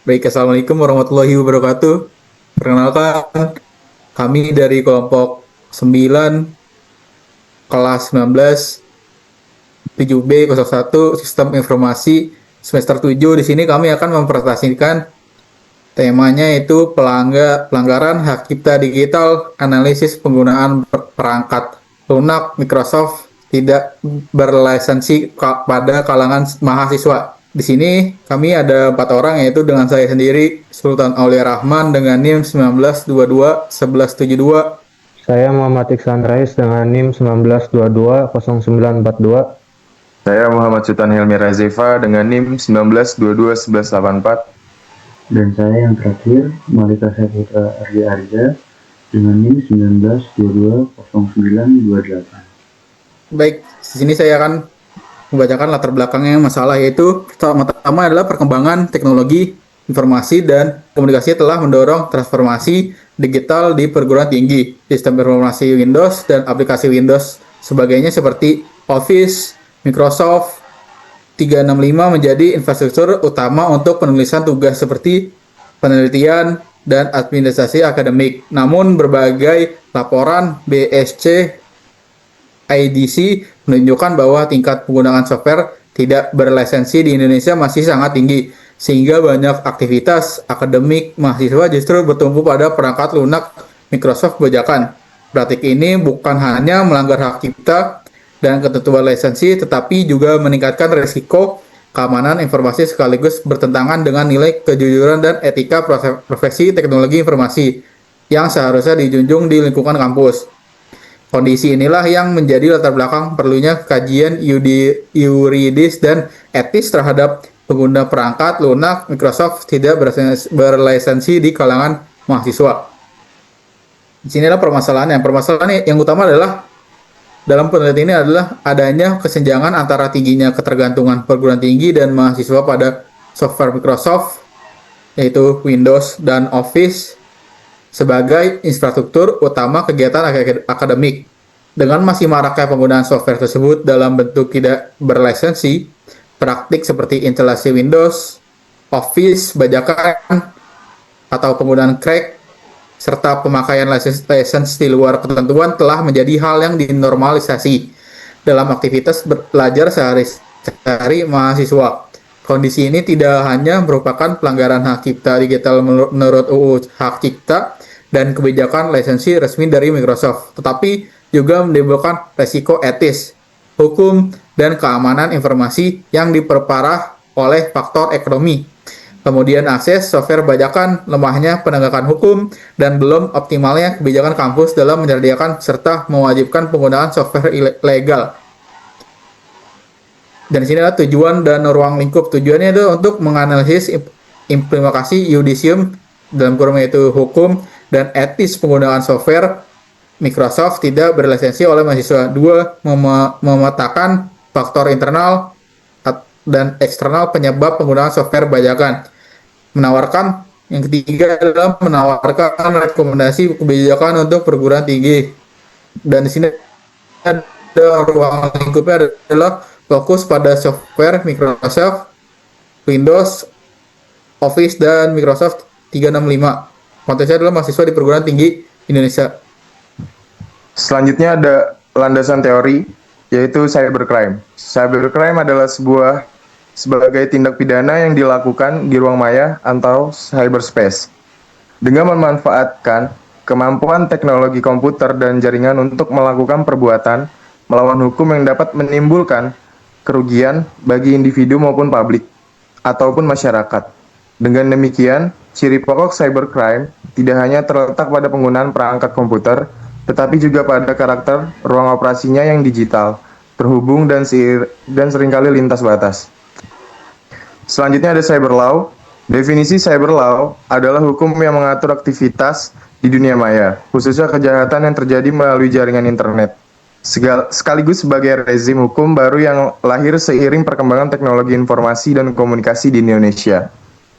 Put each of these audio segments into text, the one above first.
Baik, Assalamualaikum warahmatullahi wabarakatuh. Perkenalkan, kami dari kelompok 9, kelas 19, 7B01, Sistem Informasi, semester 7. Di sini kami akan mempresentasikan temanya yaitu pelanggaran hak cipta digital, analisis penggunaan perangkat lunak Microsoft tidak berlisensi pada kalangan mahasiswa. Di sini kami ada 4 orang, yaitu dengan saya sendiri, Sultan Aulia Rahman dengan NIM 1922 1172. Saya Muhammad Iksan Rais dengan NIM 19220942. Saya Muhammad Sultan Hilmi Razifa dengan NIM 19221184. Dan saya yang terakhir, Malika Saputra Arya Arja dengan NIM 19220928. Baik, di sini saya akan membacakan latar belakangnya masalah, yaitu pertama adalah perkembangan teknologi informasi dan komunikasi telah mendorong transformasi digital di perguruan tinggi. Sistem informasi Windows dan aplikasi Windows sebagainya seperti Office, Microsoft 365 menjadi infrastruktur utama untuk penulisan tugas seperti penelitian dan administrasi akademik. Namun berbagai laporan BSC IDC menunjukkan bahwa tingkat penggunaan software tidak berlisensi di Indonesia masih sangat tinggi, sehingga banyak aktivitas akademik mahasiswa justru bertumpu pada perangkat lunak Microsoft bajakan. Praktik ini bukan hanya melanggar hak cipta dan ketentuan lisensi, tetapi juga meningkatkan risiko keamanan informasi sekaligus bertentangan dengan nilai kejujuran dan etika profesi teknologi informasi yang seharusnya dijunjung di lingkungan kampus. Kondisi inilah yang menjadi latar belakang perlunya kajian yuridis dan etis terhadap pengguna perangkat lunak Microsoft tidak berlisensi di kalangan mahasiswa. Di sinilah permasalahannya. Permasalahan yang utama adalah dalam penelitian ini adalah adanya kesenjangan antara tingginya ketergantungan perguruan tinggi dan mahasiswa pada software Microsoft, yaitu Windows dan Office, sebagai infrastruktur utama kegiatan akademik. Dengan masih maraknya penggunaan software tersebut dalam bentuk tidak berlisensi, praktik seperti instalasi Windows, Office, bajakan, atau penggunaan crack, serta pemakaian license di luar ketentuan telah menjadi hal yang dinormalisasi dalam aktivitas belajar sehari-hari mahasiswa. Kondisi ini tidak hanya merupakan pelanggaran hak cipta digital menurut UU Hak Cipta dan kebijakan lisensi resmi dari Microsoft, tetapi juga menimbulkan resiko etis, hukum, dan keamanan informasi yang diperparah oleh faktor ekonomi. Kemudian akses software bajakan, lemahnya penegakan hukum, dan belum optimalnya kebijakan kampus dalam menyediakan serta mewajibkan penggunaan software ilegal. Dan di sini adalah tujuan dan ruang lingkup. Tujuannya adalah untuk menganalisis implementasi yudisium dalam kurung yaitu hukum dan etis penggunaan software Microsoft tidak berlisensi oleh mahasiswa. 2. Memetakan faktor internal dan eksternal penyebab penggunaan software bajakan. Yang ketiga adalah menawarkan rekomendasi kebijakan untuk perguruan tinggi. Dan di sini ada ruang lingkupnya adalah fokus pada software Microsoft, Windows, Office, dan Microsoft 365. Konteksnya adalah mahasiswa di perguruan tinggi Indonesia. Selanjutnya ada landasan teori, yaitu cybercrime. Cybercrime adalah sebagai tindak pidana yang dilakukan di ruang maya atau cyberspace dengan memanfaatkan kemampuan teknologi komputer dan jaringan untuk melakukan perbuatan melawan hukum yang dapat menimbulkan kerugian bagi individu maupun publik ataupun masyarakat. Dengan demikian, ciri pokok cybercrime tidak hanya terletak pada penggunaan perangkat komputer, tetapi juga pada karakter ruang operasinya yang digital, terhubung dan seringkali lintas batas. Selanjutnya ada cyber law. Definisi cyber law adalah hukum yang mengatur aktivitas di dunia maya, khususnya kejahatan yang terjadi melalui jaringan internet, sekaligus sebagai rezim hukum baru yang lahir seiring perkembangan teknologi informasi dan komunikasi di Indonesia.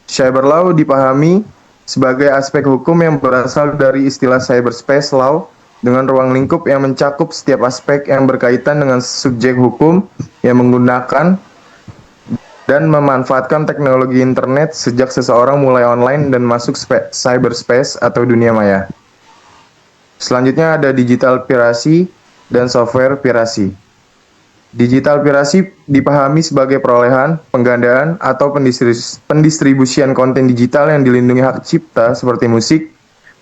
Cyber law dipahami sebagai aspek hukum yang berasal dari istilah cyberspace law dengan ruang lingkup yang mencakup setiap aspek yang berkaitan dengan subjek hukum yang menggunakan dan memanfaatkan teknologi internet sejak seseorang mulai online dan masuk cyberspace atau dunia maya. Selanjutnya ada digital piracy dan software piracy. Digital piracy dipahami sebagai perolehan, penggandaan, atau pendistribusian konten digital yang dilindungi hak cipta seperti musik,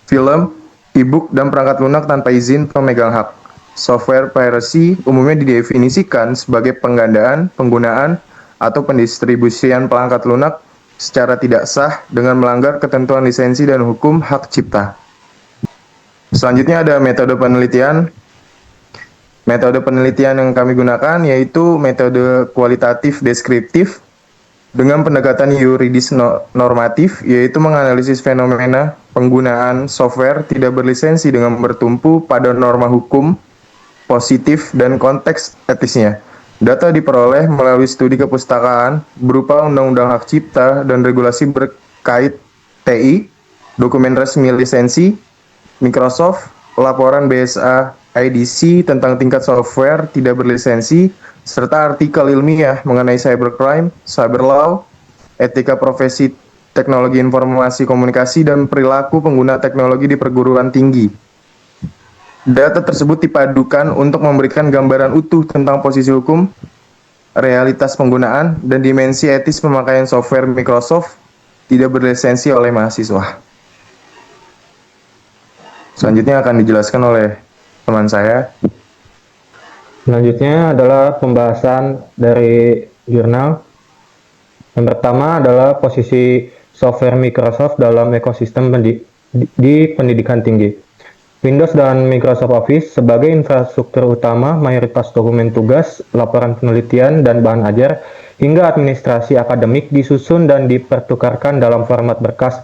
film, e-book, dan perangkat lunak tanpa izin pemegang hak. Software piracy umumnya didefinisikan sebagai penggandaan, penggunaan, atau pendistribusian perangkat lunak secara tidak sah dengan melanggar ketentuan lisensi dan hukum hak cipta. Selanjutnya ada metode penelitian. Metode penelitian yang kami gunakan yaitu metode kualitatif deskriptif dengan pendekatan yuridis normatif, yaitu menganalisis fenomena penggunaan software tidak berlisensi dengan bertumpu pada norma hukum, positif, dan konteks etisnya. Data diperoleh melalui studi kepustakaan berupa undang-undang hak cipta dan regulasi berkait TI, dokumen resmi lisensi, Microsoft, laporan BSA IDC tentang tingkat software tidak berlisensi, serta artikel ilmiah mengenai cybercrime, cyber law, etika profesi teknologi informasi komunikasi, dan perilaku pengguna teknologi di perguruan tinggi. Data tersebut dipadukan untuk memberikan gambaran utuh tentang posisi hukum, realitas penggunaan, dan dimensi etis pemakaian software Microsoft tidak berlisensi oleh mahasiswa. Selanjutnya akan dijelaskan oleh teman saya. Selanjutnya adalah pembahasan dari jurnal. Yang pertama adalah posisi software Microsoft dalam ekosistem di pendidikan tinggi. Windows dan Microsoft Office sebagai infrastruktur utama mayoritas dokumen tugas, laporan penelitian, dan bahan ajar, hingga administrasi akademik disusun dan dipertukarkan dalam format berkas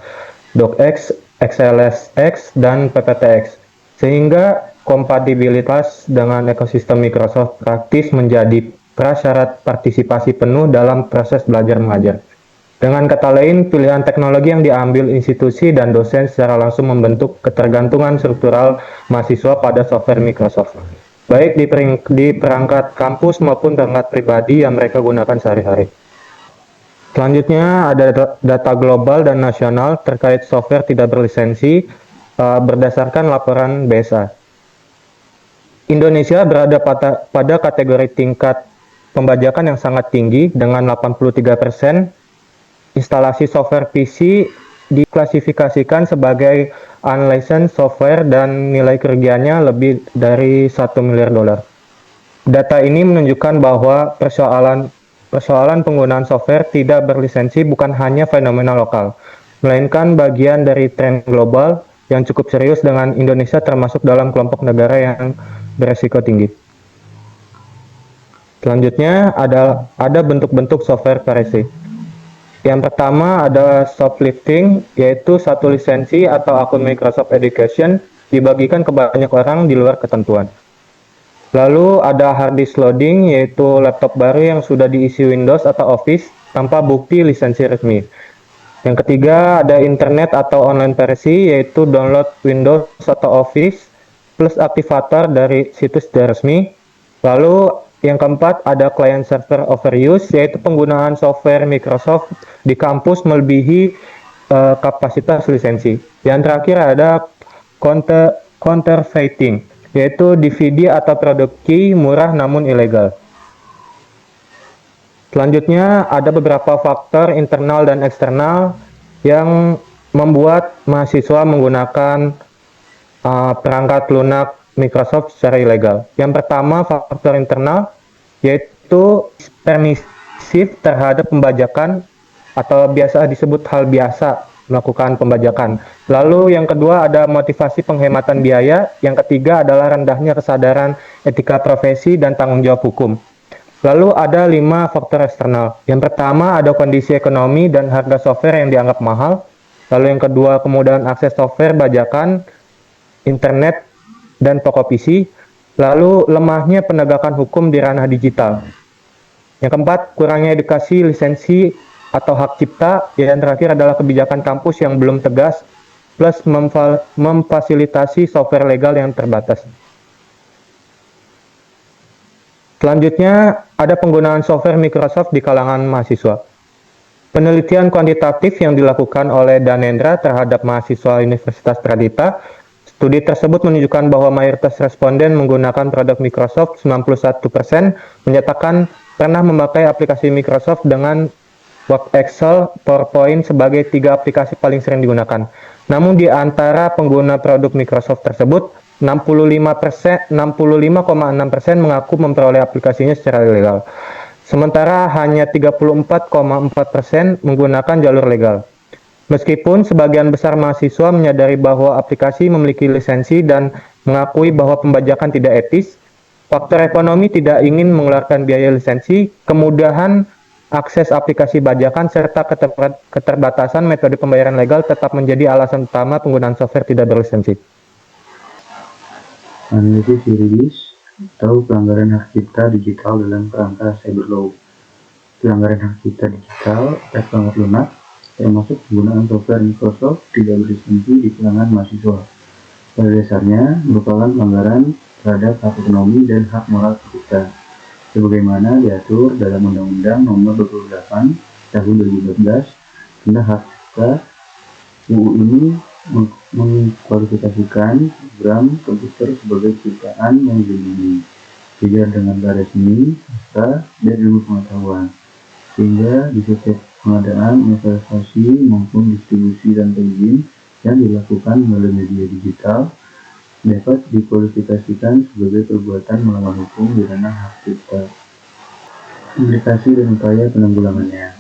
docx, XLSX, dan PPTX, sehingga kompatibilitas dengan ekosistem Microsoft praktis menjadi prasyarat partisipasi penuh dalam proses belajar mengajar. Dengan kata lain, pilihan teknologi yang diambil institusi dan dosen secara langsung membentuk ketergantungan struktural mahasiswa pada software Microsoft, baik di perangkat kampus maupun perangkat pribadi yang mereka gunakan sehari-hari. Selanjutnya ada data global dan nasional terkait software tidak berlisensi berdasarkan laporan BSA. Indonesia berada pada kategori tingkat pembajakan yang sangat tinggi dengan 83%. Instalasi software PC diklasifikasikan sebagai unlicensed software dan nilai kerugiannya lebih dari 1 miliar dolar. Data ini menunjukkan bahwa persoalan penggunaan software tidak berlisensi bukan hanya fenomena lokal, melainkan bagian dari tren global yang cukup serius dengan Indonesia termasuk dalam kelompok negara yang beresiko tinggi. Selanjutnya ada bentuk-bentuk software piracy. Yang pertama ada shoplifting, yaitu satu lisensi atau akun Microsoft Education dibagikan ke banyak orang di luar ketentuan. Lalu ada hard disk loading, yaitu laptop baru yang sudah diisi Windows atau Office tanpa bukti lisensi resmi. Yang ketiga ada internet atau online piracy, yaitu download Windows atau Office plus aktivator dari situs tidak resmi. Lalu yang keempat ada client server overuse, yaitu penggunaan software Microsoft di kampus melebihi kapasitas lisensi. Yang terakhir ada counterfeiting, yaitu DVD atau produk key murah namun ilegal. Selanjutnya ada beberapa faktor internal dan eksternal yang membuat mahasiswa menggunakan perangkat lunak Microsoft secara ilegal. Yang pertama faktor internal, yaitu permisif terhadap pembajakan atau biasa disebut hal biasa melakukan pembajakan. Lalu yang kedua ada motivasi penghematan biaya. Yang ketiga adalah rendahnya kesadaran etika profesi dan tanggung jawab hukum. Lalu ada 5 faktor eksternal. Yang pertama ada kondisi ekonomi dan harga software yang dianggap mahal. Lalu yang kedua kemudahan akses software bajakan, internet, dan toko PC. Lalu lemahnya penegakan hukum di ranah digital. Yang keempat, kurangnya edukasi lisensi atau hak cipta. Yang terakhir adalah kebijakan kampus yang belum tegas plus memfasilitasi software legal yang terbatas. Selanjutnya, ada penggunaan software Microsoft di kalangan mahasiswa. Penelitian kuantitatif yang dilakukan oleh Danendra terhadap mahasiswa Universitas Pradita, studi tersebut menunjukkan bahwa mayoritas responden menggunakan produk Microsoft. 91% menyatakan pernah memakai aplikasi Microsoft dengan Word, Excel, PowerPoint sebagai 3 aplikasi paling sering digunakan. Namun di antara pengguna produk Microsoft tersebut, 65,6% mengaku memperoleh aplikasinya secara ilegal. Sementara hanya 34,4% menggunakan jalur legal. Meskipun sebagian besar mahasiswa menyadari bahwa aplikasi memiliki lisensi dan mengakui bahwa pembajakan tidak etis, faktor ekonomi tidak ingin mengeluarkan biaya lisensi, kemudahan akses aplikasi bajakan, serta keterbatasan metode pembayaran legal tetap menjadi alasan utama penggunaan software tidak berlisensi. Analisis yuridis atau pelanggaran hak cipta digital dalam kerangka cyber law. Pelanggaran hak cipta digital sangat lunak, termasuk penggunaan software Microsoft tidak berlisensi di kalangan mahasiswa. Pada dasarnya merupakan pelanggaran terhadap hak ekonomi dan hak moral cipta, sebagaimana diatur dalam Undang-Undang Nomor 28 Tahun 2012 tentang hak cipta. UU ini mengkualifikasikan program komputer sebagai ciptaan yang dilindungi, sejajar dengan karya seni, sastra, dan ilmu pengetahuan, sehingga di setiap pengadaan, investasi, maupun distribusi tanpa izin yang dilakukan melalui media digital dapat dikualifikasikan sebagai perbuatan melawan hukum di ranah hak cipta. Implikasi dan upaya penanggulangannya.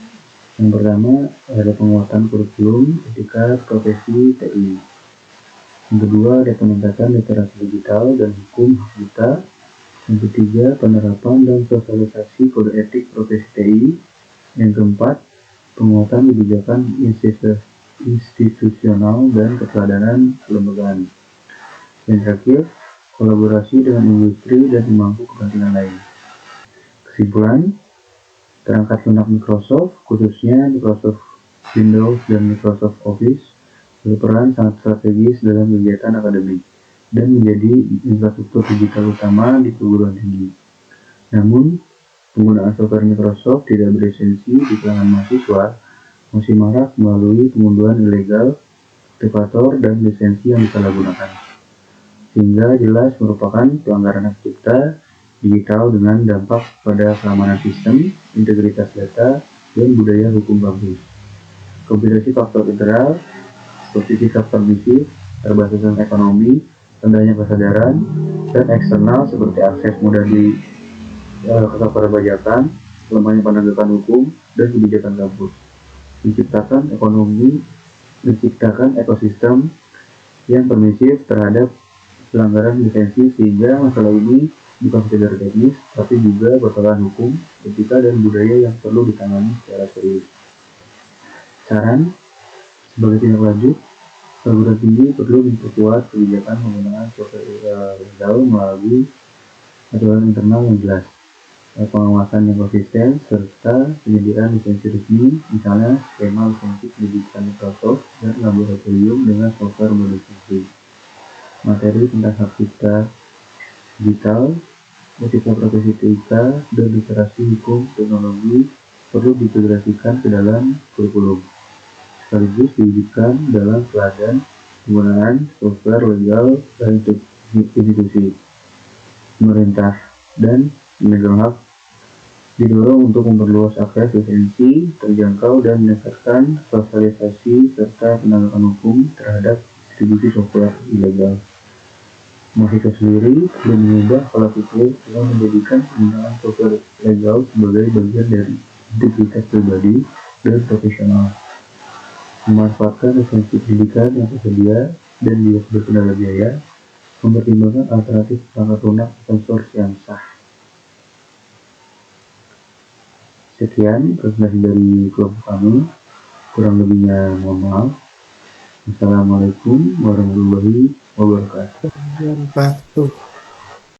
Yang pertama, ada penguatan kurikulum etika profesi TI. Yang kedua, ada peningkatan literasi digital dan hukum hak cipta. Yang ketiga, penerapan dan sosialisasi kode etik profesi TI. Yang keempat, penguatan kebijakan institusional dan keteladanan kelembagaan. Yang terakhir, kolaborasi dengan industri dan pemangku kepentingan lain. Kesimpulan, perangkat lunak Microsoft, khususnya Microsoft Windows dan Microsoft Office, berperan sangat strategis dalam kegiatan akademik dan menjadi infrastruktur digital utama di perguruan tinggi. Namun, penggunaan software Microsoft tidak berlisensi di kalangan mahasiswa masih marak melalui pengunduhan ilegal, aktivator, dan lisensi yang disalahgunakan, sehingga jelas merupakan pelanggaran hak cipta digital dengan dampak pada keamanan sistem, integritas data, dan budaya hukum kampus. Kombinasi faktor internal seperti sikap permisif, keterbatasan ekonomi, rendahnya kesadaran, dan eksternal seperti akses mudah di kepada bajakan, lemahnya penegakan hukum, dan kebijakan kampus, menciptakan ekosistem yang permisif terhadap pelanggaran lisensi, sehingga masalah ini bukan sekedar teknis, tapi juga persoalan hukum, etika, dan budaya yang perlu ditangani secara serius. Saran, sebagai tindak lanjut, perguruan tinggi perlu memperkuat kebijakan penggunaan software legal melalui aturan internal yang jelas, pengawasan yang konsisten, serta penyediaan lisensi resmi, misalnya skema lisensi pendidikan Microsoft dan laboratorium dengan software berlisensi. Materi tentang hak cipta digital, etika profesi TIK, dan literasi hukum teknologi perlu diintegrasikan ke dalam kurikulum, sekaligus diwujudkan dalam teladan penggunaan software legal dan institusi pemerintah dan pemegang hak didorong untuk memperluas akses lisensi terjangkau dan meningkatkan sosialisasi serta penegakan hukum terhadap distribusi software ilegal. Mahasiswa sendiri perlu mengubah pola pikir dengan menjadikan penggunaan software legal sebagai bagian dari integritas pribadi dan profesional, memanfaatkan lisensi pendidikan yang tersedia dan berkendala biaya, mempertimbangkan alternatif perangkat lunak open source yang sah. Sekian presentasi dari kelompok kami, kurang lebihnya mohon maaf. Assalamualaikum warahmatullahi wabarakatuh.